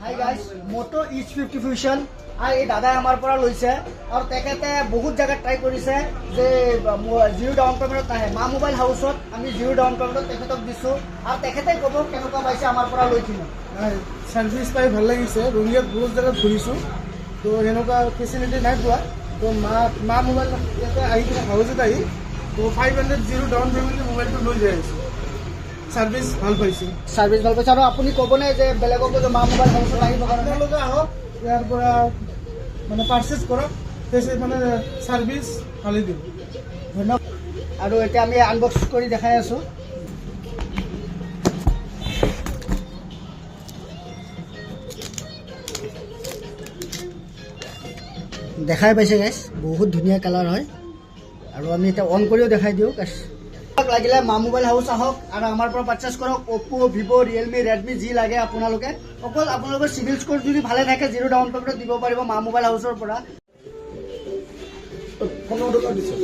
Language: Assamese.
হাই গাইজ, মোটো H50 Fusion আৰ এই দাদাই আমাৰ পৰা লৈছে আৰু তেখেতে বহুত জায়গাত ট্ৰাই কৰিছে যে জিৰো ডাউন পেমেন্টত নাহে। মা মোবাইল হাউসত আমি জিৰো ডাউন পেমেন্টত তেখেতক দিছো আৰু তেখেতে ক'ব কেনেকুৱা পাইছে আমাৰ পৰা লৈ কিনে। সাৰ্ভিস পাই ভাল লাগিছে। ৰঙিয়াত বহুত জায়গাত ঘুৰিছো, তো সেনেকুৱা ফেসিলিটি নাই পোৱা। তো মা মোবাইল ইয়াতে আহি কিনে হাউচত আহি তো 500 জিরো ডাউন পেমেন্টে মোবাইলটো লৈ যাই আছো। সার্ভিস ভাল পাইছো। সার্ভিস ভাল পাইছে আৰু আপুনি ক'বনে যে বেলেগক যে মা মোবাইল হাউসত আহিব কাৰণে? আপোনালোকে আহক, ইয়াৰ পৰা মানে পাৰ্চেছ কৰক, মানে সাৰ্ভিস ভালেই দিম। ধন্যবাদ। আৰু এতিয়া আমি আনবক্স কৰি দেখাই আছো। দেখাই পাইছে গাইছ, বহুত ধুনীয়া কালাৰ হয়। আৰু আমি এতিয়া অন কৰিও দেখাই দিওঁ গাইছ। লাগিলে মা মোবাইল হাউচ আহক আৰু আমাৰ পৰা পাৰ্চেছ কৰক। অপ্পো, ভিভো, ৰিয়েলমি, ৰেডমি যি লাগে আপোনালোকে, অকল আপোনালোকৰ চিভিল স্ক'ৰ যদি ভালে থাকে জিৰো ডাউন পেমেণ্টত দিব পাৰিব মা মোবাইল হাউচৰ পৰা। 15 টকা দিছে।